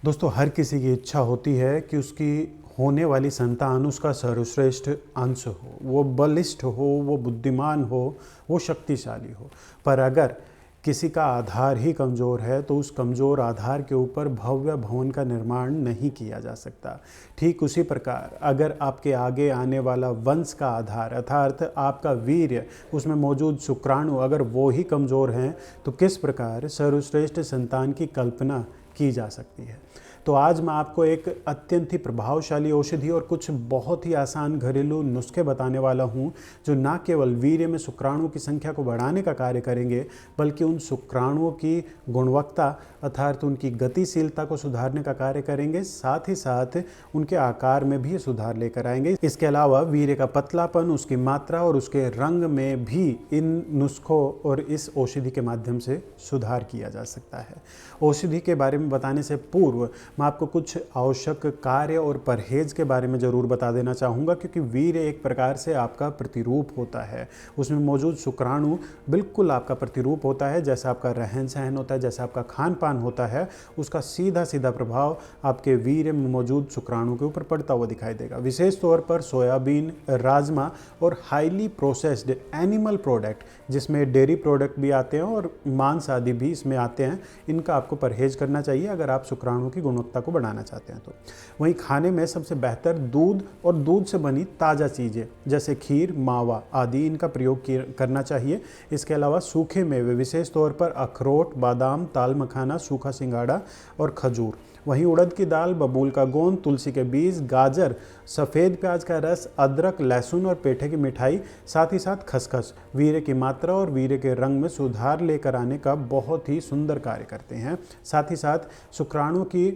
दोस्तों, हर किसी की इच्छा होती है कि उसकी होने वाली संतान उसका सर्वश्रेष्ठ अंश हो, वो बलिष्ठ हो, वो बुद्धिमान हो, वो शक्तिशाली हो। पर अगर किसी का आधार ही कमज़ोर है तो उस कमज़ोर आधार के ऊपर भव्य भवन का निर्माण नहीं किया जा सकता। ठीक उसी प्रकार अगर आपके आगे आने वाला वंश का आधार अर्थात आपका वीर्य, उसमें मौजूद शुक्राणु अगर वो ही कमज़ोर हैं तो किस प्रकार सर्वश्रेष्ठ संतान की कल्पना की जा सकती है। तो आज मैं आपको एक अत्यंत ही प्रभावशाली औषधि और कुछ बहुत ही आसान घरेलू नुस्खे बताने वाला हूँ, जो न केवल वीर्य में शुक्राणुओं की संख्या को बढ़ाने का कार्य करेंगे, बल्कि उन शुक्राणुओं की गुणवत्ता अर्थात उनकी गतिशीलता को सुधारने का कार्य करेंगे। साथ ही साथ उनके आकार में भी सुधार लेकर आएंगे। इसके अलावा वीर्य का पतलापन, उसकी मात्रा और उसके रंग में भी इन नुस्खों और इस औषधि के माध्यम से सुधार किया जा सकता है। औषधि के बारे में बताने से पूर्व मैं आपको कुछ आवश्यक कार्य और परहेज के बारे में ज़रूर बता देना चाहूँगा, क्योंकि वीर्य एक प्रकार से आपका प्रतिरूप होता है। उसमें मौजूद शुक्राणु बिल्कुल आपका प्रतिरूप होता है। जैसा आपका रहन सहन होता है, जैसा आपका खान पान होता है, उसका सीधा सीधा प्रभाव आपके वीर्य में मौजूद शुक्राणु के ऊपर पड़ता हुआ दिखाई देगा। विशेष तौर पर सोयाबीन, राजमा और हाईली प्रोसेस्ड एनिमल प्रोडक्ट, जिसमें डेयरी प्रोडक्ट भी आते हैं और मांस आदि भी इसमें आते हैं, इनका आपको परहेज करना चाहिए अगर आप शुक्राणु की गुणवत्ता को बढ़ाना चाहते हैं तो। वहीं खाने में सबसे बेहतर दूध और दूध से बनी ताज़ा चीज़ें जैसे खीर, मावा आदि, इनका प्रयोग करना चाहिए। इसके अलावा सूखे मेवे, विशेष तौर पर अखरोट, बादाम, ताल मखाना, सूखा सिंगाड़ा और खजूर। वहीं उड़द की दाल, बबूल का गोंद, तुलसी के बीज, गाजर, सफ़ेद प्याज का रस, अदरक, लहसुन और पेठे की मिठाई, साथ ही साथ खसखस वीर्य की मात्रा और वीर्य के रंग में सुधार लेकर आने का बहुत ही सुंदर कार्य करते हैं। साथ ही साथ शुक्राणु की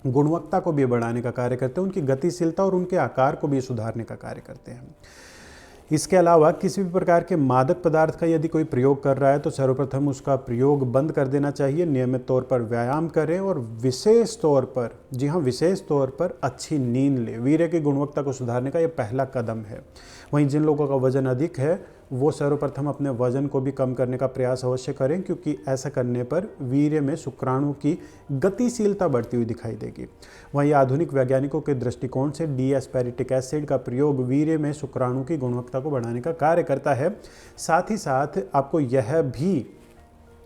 गुणवत्ता को भी बढ़ाने का कार्य करते हैं, उनकी गतिशीलता और उनके आकार को भी सुधारने का कार्य करते हैं। इसके अलावा किसी भी प्रकार के मादक पदार्थ का यदि कोई प्रयोग कर रहा है तो सर्वप्रथम उसका प्रयोग बंद कर देना चाहिए। नियमित तौर पर व्यायाम करें और विशेष तौर पर, जी हाँ, विशेष तौर पर अच्छी नींद लें। वीर्य की गुणवत्ता को सुधारने का यह पहला कदम है। वहीं जिन लोगों का वजन अधिक है वो सर्वप्रथम अपने वजन को भी कम करने का प्रयास अवश्य करें, क्योंकि ऐसा करने पर वीर्य में शुक्राणु की गतिशीलता बढ़ती हुई दिखाई देगी। वहीं आधुनिक वैज्ञानिकों के दृष्टिकोण से डी एस्पेरिटिक एसिड का प्रयोग वीर्य में शुक्राणु की गुणवत्ता को बढ़ाने का कार्य करता है। साथ ही साथ आपको यह भी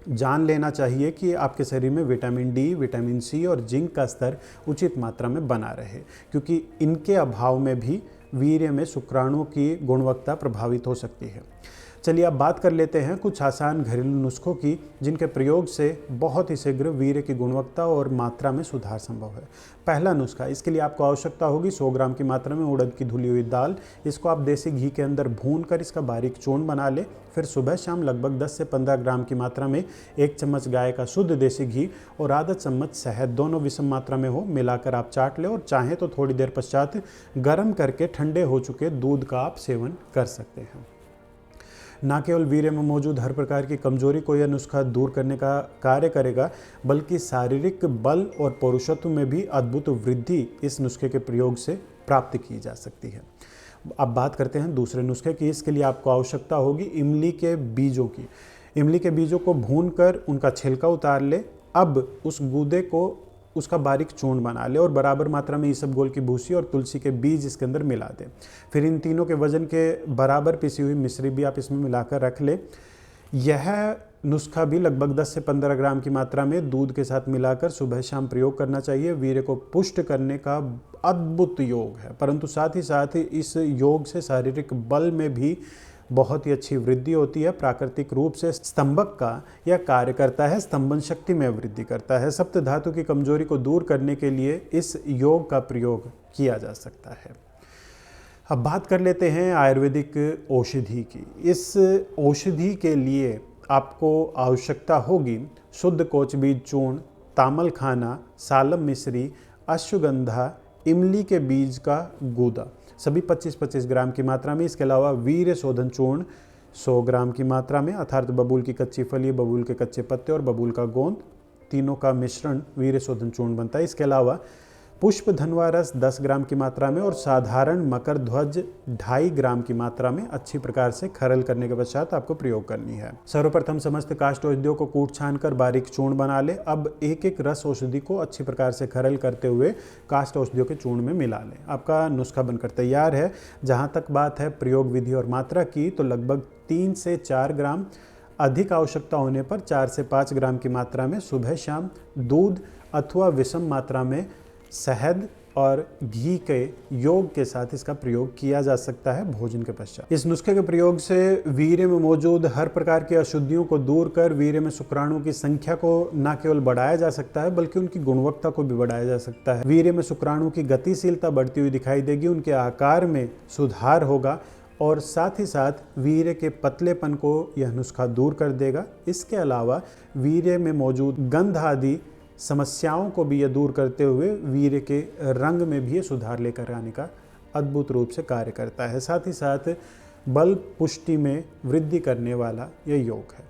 जान लेना चाहिए कि आपके शरीर में विटामिन डी, विटामिन सी और जिंक का स्तर उचित मात्रा में बना रहे, क्योंकि इनके अभाव में भी वीर्य में शुक्राणुओं की गुणवत्ता प्रभावित हो सकती है। चलिए अब बात कर लेते हैं कुछ आसान घरेलू नुस्खों की, जिनके प्रयोग से बहुत ही शीघ्र वीर्य की गुणवत्ता और मात्रा में सुधार संभव है। पहला नुस्खा, इसके लिए आपको आवश्यकता होगी 100 ग्राम की मात्रा में उड़द की धुली हुई दाल। इसको आप देसी घी के अंदर भून कर इसका बारीक चूर्ण बना लें। फिर सुबह शाम लगभग 10 से 15 ग्राम की मात्रा में 1 चम्मच गाय का शुद्ध देसी घी और आधा चम्मच शहद, दोनों विषम मात्रा में हो, मिलाकर आप चाट लें और चाहें तो थोड़ी देर पश्चात गर्म करके ठंडे हो चुके दूध का आप सेवन कर सकते हैं। न केवल वीर्य में मौजूद हर प्रकार की कमजोरी को यह नुस्खा दूर करने का कार्य करेगा, बल्कि शारीरिक बल और पौरुषत्व में भी अद्भुत वृद्धि इस नुस्खे के प्रयोग से प्राप्त की जा सकती है। अब बात करते हैं दूसरे नुस्खे की। इसके लिए आपको आवश्यकता होगी इमली के बीजों की। इमली के बीजों को भूनकर उनका छिलका उतार ले। अब उस गूदे को उसका बारीक चूर्ण बना ले और बराबर मात्रा में इसबगोल की भूसी और तुलसी के बीज इसके अंदर मिला दें। फिर इन तीनों के वजन के बराबर पिसी हुई मिश्री भी आप इसमें मिलाकर रख ले। यह नुस्खा भी लगभग 10 से 15 ग्राम की मात्रा में दूध के साथ मिलाकर सुबह शाम प्रयोग करना चाहिए। वीर्य को पुष्ट करने का अद्भुत योग है, परंतु साथ ही साथ इस योग से शारीरिक बल में भी बहुत ही अच्छी वृद्धि होती है। प्राकृतिक रूप से स्तंभक का यह कार्य करता है, स्तंभन शक्ति में वृद्धि करता है। सप्त धातु की कमजोरी को दूर करने के लिए इस योग का प्रयोग किया जा सकता है। अब बात कर लेते हैं आयुर्वेदिक औषधि की। इस औषधि के लिए आपको आवश्यकता होगी शुद्ध कोच बीज चूर्ण, तामल खाना, सालम मिश्री, अश्वगंधा, इमली के बीज का गूदा, सभी 25-25 ग्राम की मात्रा में। इसके अलावा वीर्य शोधन चूर्ण 100 ग्राम की मात्रा में, अर्थात बबूल की कच्ची फली, बबूल के कच्चे पत्ते और बबूल का गोंद, तीनों का मिश्रण वीर्य शोधन चूर्ण बनता है। इसके अलावा पुष्प धनवा रस 10 ग्राम की मात्रा में और साधारण मकर ध्वज 2.5 ग्राम की मात्रा में अच्छी प्रकार से खरल करने के पश्चात आपको प्रयोग करनी है। सर्वप्रथम समस्त काष्ठ औषधियों को कूट छान कर बारीक चूर्ण बना ले। अब एक एक रस औषधि को अच्छी प्रकार से खरल करते हुए काष्ठ औषधियों के चूर्ण में मिला लें। आपका नुस्खा बनकर तैयार है। जहाँ तक बात है प्रयोग विधि और मात्रा की, तो लगभग 3 से 4 ग्राम, अधिक आवश्यकता होने पर 4 से 5 ग्राम की मात्रा में सुबह शाम दूध अथवा विषम मात्रा में शहद और घी के योग के साथ इसका प्रयोग किया जा सकता है भोजन के पश्चात। इस नुस्खे के प्रयोग से वीर्य में मौजूद हर प्रकार की अशुद्धियों को दूर कर वीर्य में शुक्राणु की संख्या को न केवल बढ़ाया जा सकता है बल्कि उनकी गुणवत्ता को भी बढ़ाया जा सकता है। वीर्य में शुक्राणु की गतिशीलता बढ़ती हुई दिखाई देगी, उनके आकार में सुधार होगा और साथ ही साथ वीर्य के पतलेपन को यह नुस्खा दूर कर देगा। इसके अलावा वीर्य में मौजूद गंध आदि समस्याओं को भी यह दूर करते हुए वीर्य के रंग में भी ये सुधार लेकर आने का अद्भुत रूप से कार्य करता है। साथ ही साथ बल पुष्टि में वृद्धि करने वाला यह योग है।